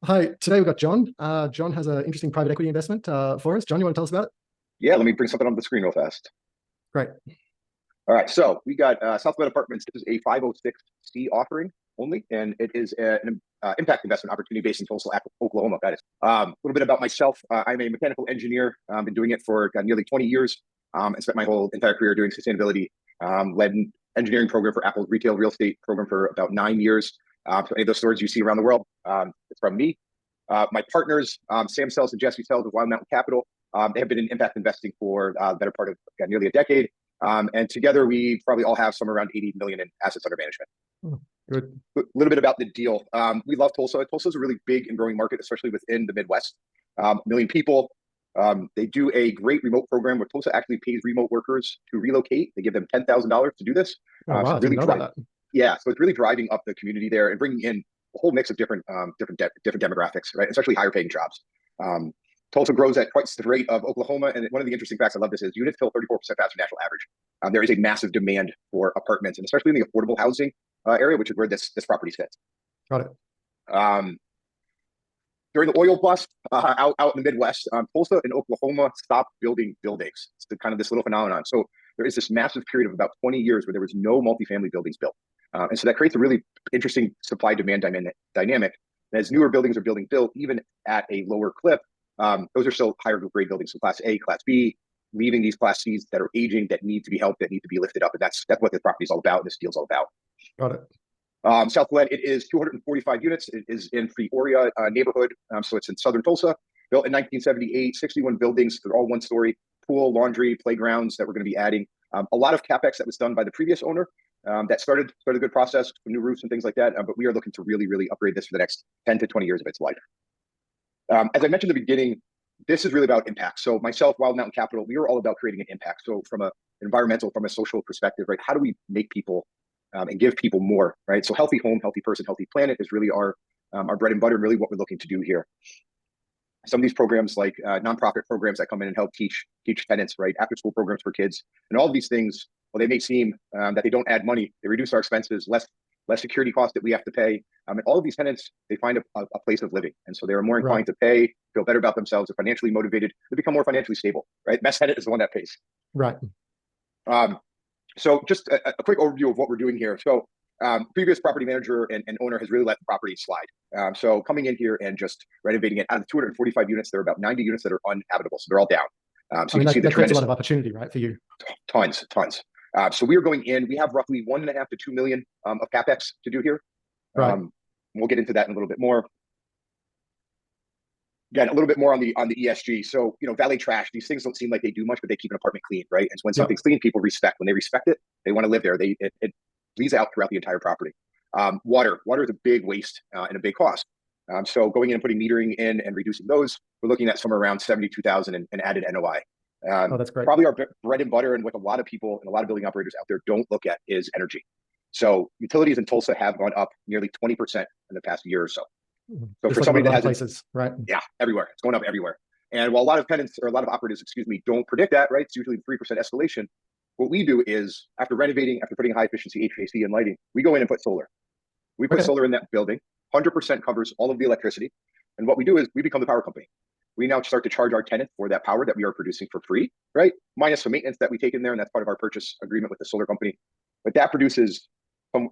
Hi, today we've got Jon. Jon has an interesting private equity investment for us. Jon, you want to tell us about it? Yeah, let me bring something on the screen real fast. Great. All right, so we got Southwest Apartments. This is a 506C offering only, and it is an impact investment opportunity based in Tulsa, Oklahoma. That is a little bit about myself. I'm a mechanical engineer. I've been doing it for nearly 20 years. And spent my whole entire career doing sustainability. Led an engineering program for Apple's retail real estate program for about 9 years. So any of those stories you see around the world, it's from me. My partners, Sam Sells and Jesse Sells of Wild Mountain Capital, they have been in impact investing for the better part of nearly a decade. And together we probably all have somewhere around 80 million in assets under management. Good. A little bit about the deal. We love Tulsa. Tulsa is a really big and growing market, especially within the Midwest. A million people. They do a great remote program where Tulsa actually pays remote workers to relocate. They give them $10,000 to do this. Oh, wow, So I didn't know about that. yeah, so it's really driving up the community there and bringing in a whole mix of different demographics, right? Especially higher paying jobs. Tulsa grows at twice the rate of Oklahoma, and one of the interesting facts I love this is units fill 34% faster than national average. There is a massive demand for apartments, and especially in the affordable housing area, which is where this property sits. Got it. During the oil bust out in the Midwest, Tulsa and Oklahoma stopped building buildings. It's kind of this little phenomenon. So there is this massive period of about 20 years where there was no multifamily buildings built. And so that creates a really interesting supply-demand dynamic. And as newer buildings are built, even at a lower clip, those are still higher grade buildings, so Class A, Class B, leaving these Class Cs that are aging, that need to be helped, that need to be lifted up. And that's what this property is all about, and this deal is all about. Got it. South Glen, it is 245 units. It is in Peoria neighborhood. So it's in southern Tulsa, built in 1978, 61 buildings. They're all one story, pool, laundry, playgrounds that we're going to be adding. A lot of CapEx that was done by the previous owner that started a good process, new roofs and things like that. But we are looking to really upgrade this for the next 10 to 20 years of its life. As I mentioned at the beginning, this is really about impact. So myself, Wild Mountain Capital, we are all about creating an impact. So from an environmental, from a social perspective, right? How do we make people and give people more, right? So healthy home, healthy person, healthy planet is really our bread and butter, and really what we're looking to do here. Some of these programs, like nonprofit programs that come in and help teach tenants, right? After school programs for kids, and all of these things, well, they may seem that they don't add money. They reduce our expenses, less security costs that we have to pay. And all of these tenants, they find a place of living. And so they're more inclined to pay, feel better about themselves, they're financially motivated, they become more financially stable, right? Best tenant is the one that pays. Right. So just a quick overview of what we're doing here. So previous property manager and owner has really let the property slide. So coming in here and just renovating it, out of the 245 units, there are about 90 units that are uninhabitable. So they're all down. So I mean, you can see that creates a lot of opportunity, right, for you? Tons. So we are going in, we have roughly 1.5 to 2 million of CapEx to do here. Right. We'll get into that in a little bit more. Again, a little bit more on the ESG. So, valet trash, these things don't seem like they do much, but they keep an apartment clean, right? And so when something's clean, people respect. When they respect it, they want to live there. It bleeds out throughout the entire property. Water is a big waste and a big cost. So going in and putting metering in and reducing those, we're looking at somewhere around 72,000 and added NOI. Oh, that's great. Probably our bread and butter, and what a lot of people and a lot of building operators out there don't look at, is energy. So utilities in Tulsa have gone up nearly 20% in the past year or so. So just for like somebody that has places, right? Yeah, everywhere. It's going up everywhere. And while a lot of tenants or a lot of operators, don't predict that, right? It's usually 3% escalation. What we do is, after renovating, after putting high efficiency HVAC and lighting, we go in and put solar. We put solar in that building. 100% covers all of the electricity. And what we do is we become the power company. We now start to charge our tenant for that power that we are producing for free, right? Minus some maintenance that we take in there, and that's part of our purchase agreement with the solar company. But that produces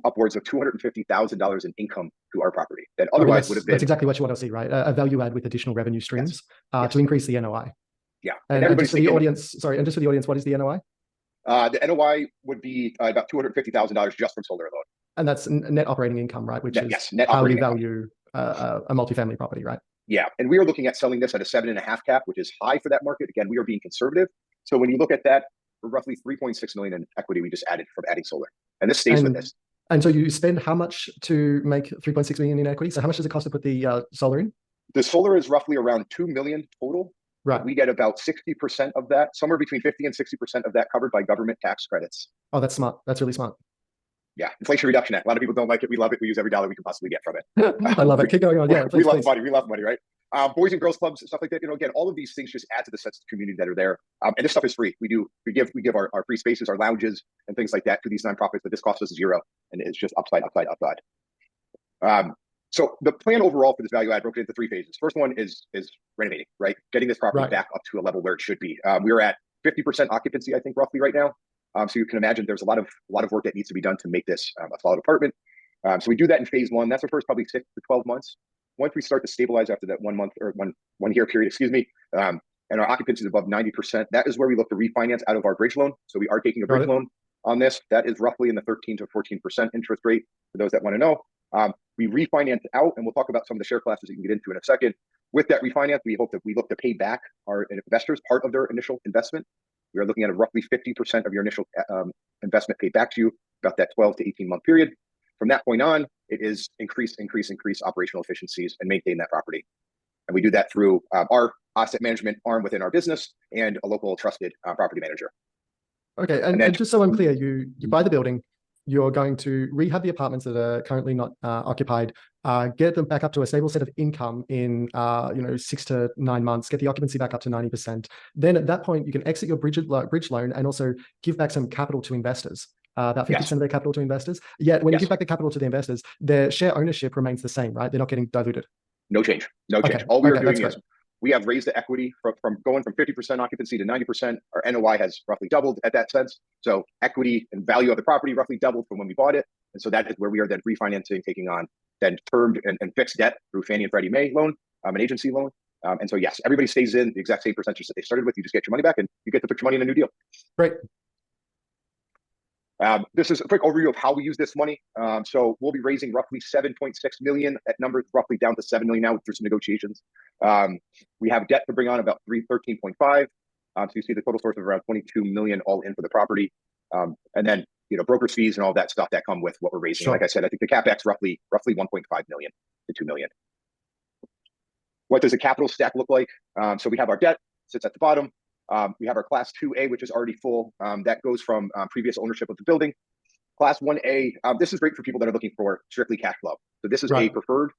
upwards of $250,000 in income to our property that otherwise would have been. That's exactly what you want to see, right? A value add with additional revenue streams to increase the NOI. Yeah. And just for the audience, what is the NOI? The NOI would be about $250,000 just from solar alone. And that's net operating income, right? Which is net how we operating value a multifamily property, right? Yeah. And we are looking at selling this at a 7.5 cap, which is high for that market. Again, we are being conservative. So when you look at that, we're roughly 3.6 million in equity we just added from adding solar. And this stays with this. And so you spend how much to make 3.6 million in equity? So how much does it cost to put the solar in? The solar is roughly around 2 million total. Right. We get about 60% of that, somewhere between 50 and 60% of that covered by government tax credits. Oh, that's smart. That's really smart. Yeah. Inflation Reduction Act. A lot of people don't like it. We love it. We use every dollar we can possibly get from it. I love it. Keep going on. Yeah, please, we love money, right? Boys and girls clubs, stuff like that. Again, all of these things just add to the sense of community that are there. And this stuff is free. We give our free spaces, our lounges, and things like that to these nonprofits, but this costs us zero, and it's just upside. So the plan overall for this value add broken into three phases. First one is renovating, right? Getting this property back up to a level where it should be. We're at 50% occupancy, I think, roughly right now. So you can imagine there's a lot of work that needs to be done to make this a solid apartment. So we do that in phase one. That's the first probably 6 to 12 months. Once we start to stabilize after that 1 month or one year period, and our occupancy is above 90%, that is where we look to refinance out of our bridge loan. So we are taking a bridge loan on this. That is roughly in the 13 to 14% interest rate for those that want to know. We refinance out, and we'll talk about some of the share classes you can get into in a second. With that refinance, we look to pay back our investors part of their initial investment. We are looking at a roughly 50% of your initial investment paid back to you, about that 12 to 18 month period. From that point on, it is increase operational efficiencies and maintain that property. And we do that through our asset management arm within our business and a local trusted property manager. Okay, and just so I'm clear, you buy the building, you're going to rehab the apartments that are currently not occupied, get them back up to a stable set of income in 6 to 9 months, get the occupancy back up to 90%. Then at that point, you can exit your bridge loan and also give back some capital to investors. About 50% of their capital to investors. Yet when you give back the capital to the investors, their share ownership remains the same, right? They're not getting diluted. No change. Okay. All we're doing is we have raised the equity from going from 50% occupancy to 90%. Our NOI has roughly doubled at that sense. So equity and value of the property roughly doubled from when we bought it. And so that is where we are then refinancing, taking on then termed and fixed debt through Fannie and Freddie Mae loan, an agency loan. And so, yes, everybody stays in the exact same percentage that they started with. You just get your money back and you get to put your money in a new deal. Great. This is a quick overview of how we use this money. So we'll be raising roughly 7.6 million. That number is roughly down to 7 million now through some negotiations. We have debt to bring on about 13.5. So you see the total source of around 22 million all in for the property. And then, broker's fees and all that stuff that come with what we're raising. Sure. Like I said, I think the CapEx roughly 1.5 million to 2 million. What does the capital stack look like? So we have our debt sits at the bottom. We have our Class 2A, which is already full. That goes from previous ownership of the building. Class 1A, this is great for people that are looking for strictly cash flow. So this is a preferred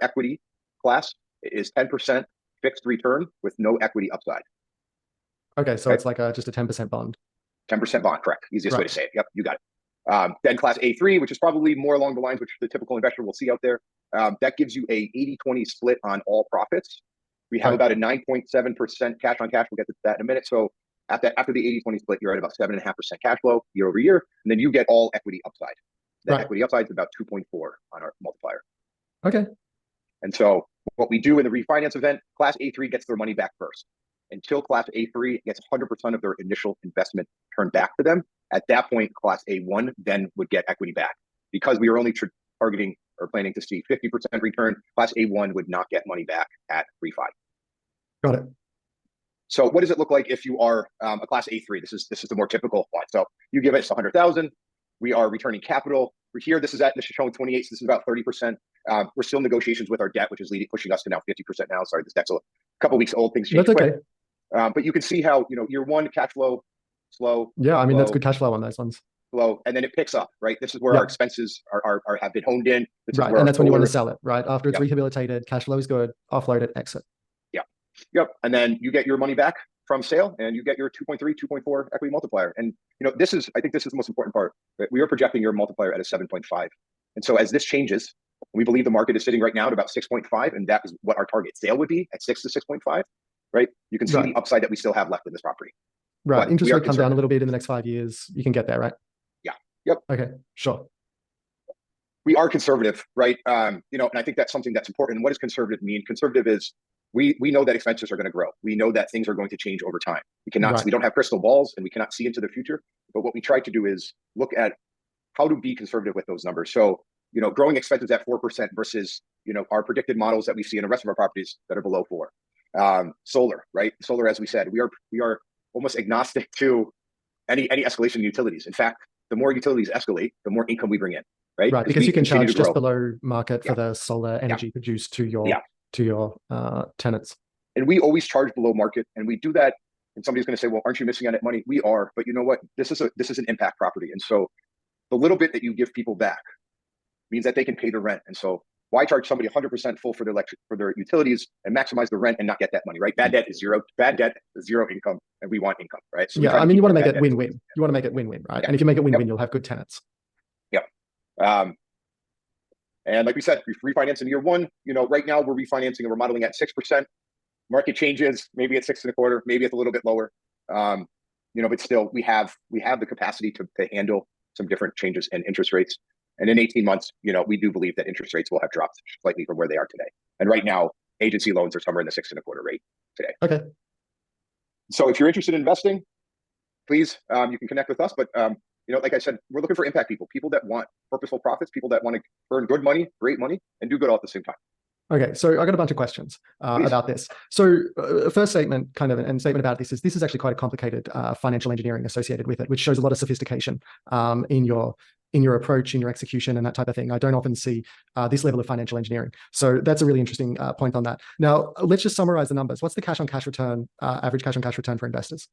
equity class. It is 10% fixed return with no equity upside. Okay, so it's like just a 10% bond. 10% bond, correct. Easiest way to say it. Yep, you got it. Then Class A3, which is probably more along the lines which the typical investor will see out there. That gives you a 80-20 split on all profits. We have about a 9.7% cash on cash. We'll get to that in a minute. So after the 80-20 split, you're at about 7.5% cash flow year over year. And then you get all equity upside. That equity upside is about 2.4 on our multiplier. Okay. And so what we do in the refinance event, Class A3 gets their money back first. Until Class A3 gets 100% of their initial investment turned back to them. At that point, Class A1 then would get equity back. Because we are only targeting or planning to see 50% return, Class A1 would not get money back at refi. Got it. So what does it look like if you are a Class A3? This is the more typical one. So you give us 100,000. We are returning capital. We're here. This is showing 28. So this is about 30%. We're still in negotiations with our debt, which is pushing us to now 50% now. Sorry, this debt's a couple weeks old. Things change quick. That's okay. But you can see how year one cash flow slow. Yeah, I mean that's good cash flow on those ones. Flow, and then it picks up, right? This is where our expenses have been honed in. Right, and that's when you want to sell it, right? After it's rehabilitated, cash flow is good, offload it, exit. Yep. And then you get your money back from sale and you get your 2.3, 2.4 equity multiplier. And I think this is the most important part. Right? We are projecting your multiplier at a 7.5. And so as this changes, we believe the market is sitting right now at about 6.5, and that is what our target sale would be at 6 to 6.5. Right? You can see the upside that we still have left in this property. Right. But interest rate come down a little bit in the next 5 years. You can get there, right? Yeah. Yep. Okay. Sure. We are conservative, right? And I think that's something that's important. And what does conservative mean? Conservative is we know that expenses are going to grow. We know that things are going to change over time. We don't have crystal balls and we cannot see into the future. But what we try to do is look at how to be conservative with those numbers. So, growing expenses at 4% versus, our predicted models that we see in the rest of our properties that are below 4. Solar, right? Solar, as we said, we are almost agnostic to any escalation in utilities. In fact, the more utilities escalate, the more income we bring in, right? Right, because you can charge just below market for the solar energy produced to your tenants. And we always charge below market, and we do that. And somebody's going to say, "Well, aren't you missing out on money?" We are, but you know what? This is an impact property, and so the little bit that you give people back means that they can pay the rent. And so, why charge somebody 100% full for their utilities and maximize the rent and not get that money, right? Bad debt is zero. Bad debt is zero income, and we want income, right? So you want to make it win-win. You want to make it win-win, right? Yeah. And if you make it win-win, you'll have good tenants. Yep. And like we said, we refinance in year one. Right now we're refinancing and we're modeling at 6%. Market changes, maybe at 6.25, maybe it's a little bit lower. But still we have the capacity to handle some different changes in interest rates. And in 18 months, we do believe that interest rates will have dropped slightly from where they are today. And right now, agency loans are somewhere in the 6.25 rate today. Okay. So if you're interested in investing, please, you can connect with us. But like I said, we're looking for impact people that want purposeful profits, people that want to earn good money, great money, and do good all at the same time. Okay, so I got a bunch of questions about this. So first statement statement about this is actually quite a complicated financial engineering associated with it, which shows a lot of sophistication in your approach, in your execution, and that type of thing. I don't often see this level of financial engineering. So that's a really interesting point on that. Now, let's just summarize the numbers. What's the cash on cash return, average cash on cash return for investors?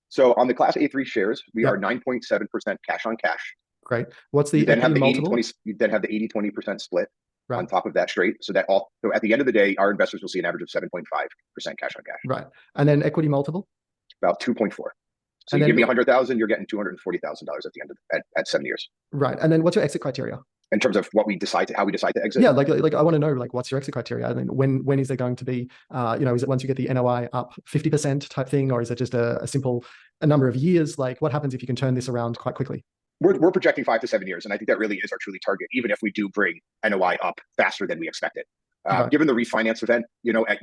So on the Class A3 shares, we are 9.7% cash on cash. Great. What's the equity multiple? You then have the 80-20% split. Right. On top of that straight. So at the end of the day, our investors will see an average of 7.5% cash on cash. Right. And then equity multiple? About 2.4. So you give me 100,000, you're getting $240,000 at the end of at 7 years. Right. And then what's your exit criteria? In terms of how we decide to exit? Yeah, like I want to know, what's your exit criteria? I mean, when is there going to be, is it once you get the NOI up 50% type thing, or is it just a simple number of years? Like, what happens if you can turn this around quite quickly? We're projecting 5 to 7 years, and I think that really is our truly target, even if we do bring NOI up faster than we expected. Given the refinance event, at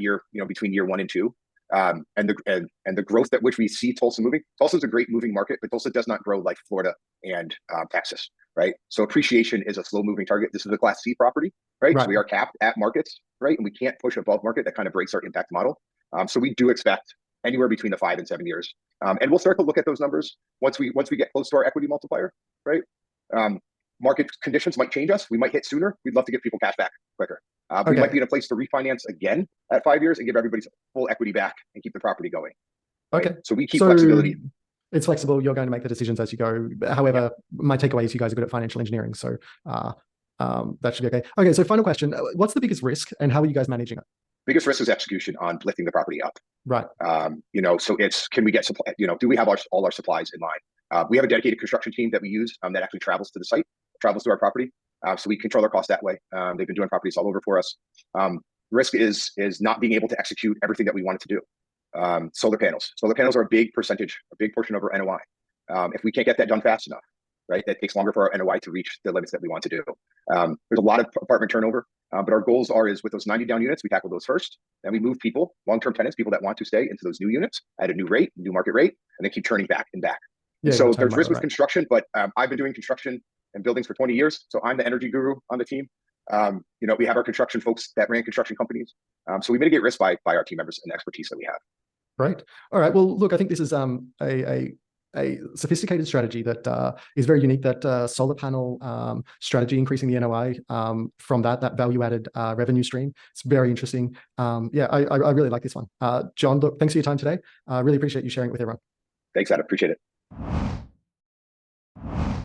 between year 1 and 2, and the growth at which we see Tulsa moving. Tulsa is a great moving market, but Tulsa does not grow like Florida and Texas, right? So appreciation is a slow moving target. This is a Class C property, right? So we are capped at markets, right? And we can't push above market. That kind of breaks our impact model. So we do expect anywhere between the 5 and 7 years. And we'll start to look at those numbers once we get close to our equity multiplier, right? Market conditions might change us. We might hit sooner. We'd love to give people cash back quicker. We might be in a place to refinance again at 5 years and give everybody full equity back and keep the property going. Right? Okay. So we keep flexibility. It's flexible. You're going to make the decisions as you go. However, my takeaway is you guys are good at financial engineering. So that should be okay. Okay. So final question. What's the biggest risk and how are you guys managing it? Biggest risk is execution on lifting the property up. Right. So can we get supply, do we have all our supplies in line? We have a dedicated construction team that we use that actually travels to the site, travels to our property. So we control our costs that way. They've been doing properties all over for us. Risk is not being able to execute everything that we wanted to do. Solar panels. Solar panels are a big portion of our NOI. If we can't get that done fast enough, right, that takes longer for our NOI to reach the limits that we want to do. There's a lot of apartment turnover, but our goals is with those 90 down units, we tackle those first. Then we move people, long-term tenants, people that want to stay into those new units at a new rate, new market rate, and then keep turning back and back. Yeah, so there's risk with construction, but I've been doing construction and buildings for 20 years. So I'm the energy guru on the team. We have our construction folks that ran construction companies. So we mitigate risk by our team members and the expertise that we have. Right. All right. Well, look, I think this is a sophisticated strategy that is very unique, that solar panel strategy, increasing the NOI from that value-added revenue stream. It's very interesting. Yeah, I really like this one. Jon, look, thanks for your time today. I really appreciate you sharing it with everyone. Thanks, Adam. Appreciate it.